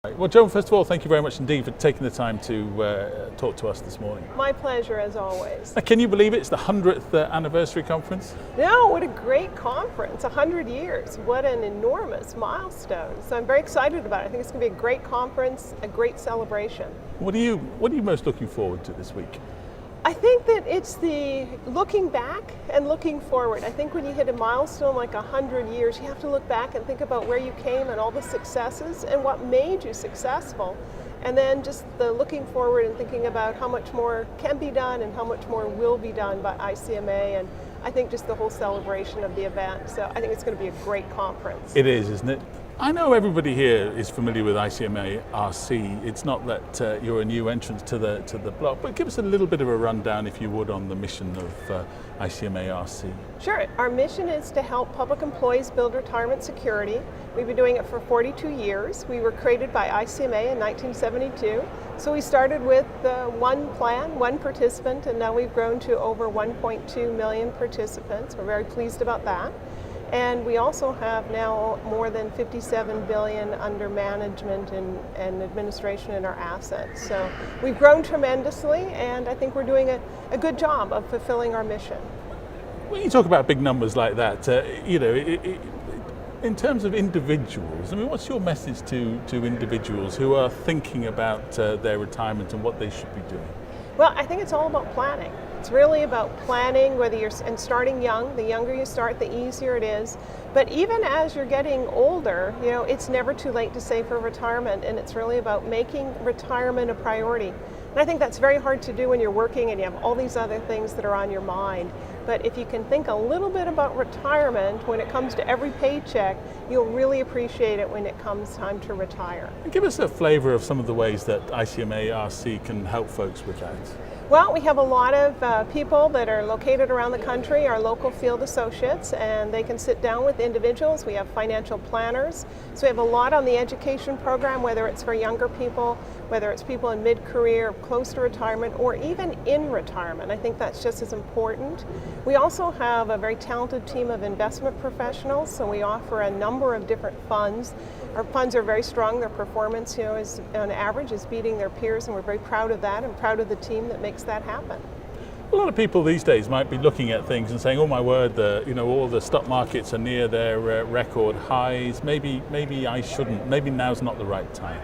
Well, Joan, first of all, thank you very much indeed for taking the time to talk to us this morning. My pleasure, as always. Now, can you believe it's the 100th anniversary conference? No, what a great conference, 100 years. What an enormous milestone. So I'm very excited about it. I think it's going to be a great conference, a great celebration. What are you most looking forward to this week? I think that it's the looking back and looking forward. I think when you hit a milestone like 100 years, you have to look back and think about where you came and all the successes and what made you successful. And then just the looking forward and thinking about how much more can be done and how much more will be done by ICMA. And I think just the whole celebration of the event. So I think it's going to be a great conference. It is, isn't it? I know everybody here is familiar with ICMA-RC. It's not that you're a new entrant to the block, but give us a little bit of a rundown, if you would, on the mission of ICMA-RC. Sure. Our mission is to help public employees build retirement security. We've been doing it for 42 years. We were created by ICMA in 1972. So we started with one plan, one participant, and now we've grown to over 1.2 million participants. We're very pleased about that. And we also have now more than 57 billion under management and administration in our assets. So we've grown tremendously, and I think we're doing a good job of fulfilling our mission. When you talk about big numbers like that, in terms of individuals, I mean, what's your message to individuals who are thinking about their retirement and what they should be doing? Well, I think it's all about planning. It's really about planning, and starting young. The younger you start, the easier it is. But even as you're getting older, it's never too late to save for retirement, and it's really about making retirement a priority. And I think that's very hard to do when you're working and you have all these other things that are on your mind. But if you can think a little bit about retirement when it comes to every paycheck, you'll really appreciate it when it comes time to retire. And give us a flavor of some of the ways that ICMA-RC can help folks with that. Well, we have a lot of people that are located around the country, our local field associates, and they can sit down with individuals. We have financial planners. So we have a lot on the education program, whether it's for younger people, whether it's people in mid-career, close to retirement, or even in retirement. I think that's just as important. We also have a very talented team of investment professionals, so we offer a number of different funds. Our funds are very strong. Their performance, is on average, is beating their peers, and we're very proud of that and proud of the team that makes that happen. A lot of people these days might be looking at things and saying, "Oh my word, all the stock markets are near their record highs. Maybe I shouldn't. Maybe now's not the right time."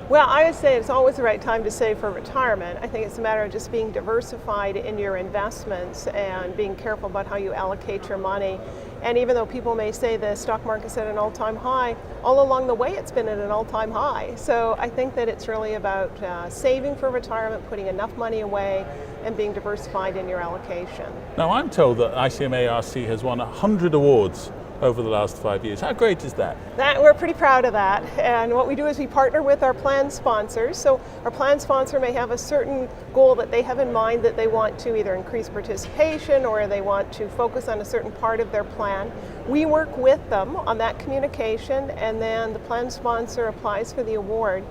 Well, I would say it's always the right time to save for retirement. I think it's a matter of just being diversified in your investments and being careful about how you allocate your money. And even though people may say the stock market's at an all-time high, all along the way it's been at an all-time high. So I think that it's really about saving for retirement, putting enough money away, and being diversified in your allocation. Now, I'm told that ICMA-RC has won 100 awards over the last 5 years. How great is that? We're pretty proud of that. And what we do is we partner with our plan sponsors. So our plan sponsor may have a certain goal that they have in mind that they want to either increase participation or they want to focus on a certain part of their plan. We work with them on that communication, and then the plan sponsor applies for the award.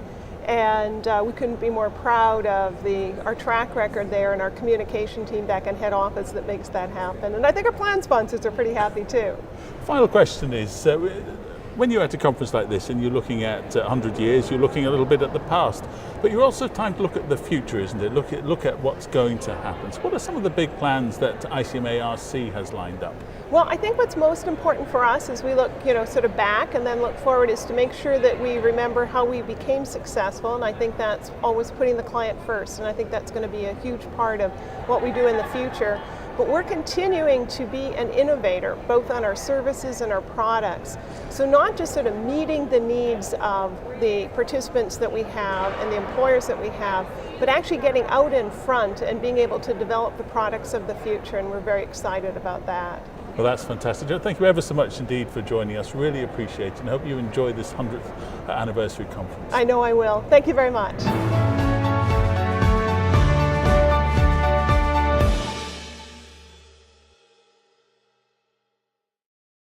And we couldn't be more proud of our track record there and our communication team back in head office that makes that happen. And I think our plan sponsors are pretty happy too. Final question is, when you're at a conference like this and you're looking at 100 years, you're looking a little bit at the past, but you're also time to look at the future, isn't it? Look at what's going to happen. So what are some of the big plans that ICMA-RC has lined up? Well, I think what's most important for us as we look, sort of back and then look forward is to make sure that we remember how we became successful, and I think that's always putting the client first, and I think that's going to be a huge part of what we do in the future. But we're continuing to be an innovator, both on our services and our products. So not just sort of meeting the needs of the participants that we have and the employers that we have, but actually getting out in front and being able to develop the products of the future, and we're very excited about that. Well, that's fantastic. Thank you ever so much indeed for joining us. Really appreciate it, and hope you enjoy this 100th anniversary conference. I know I will. Thank you very much.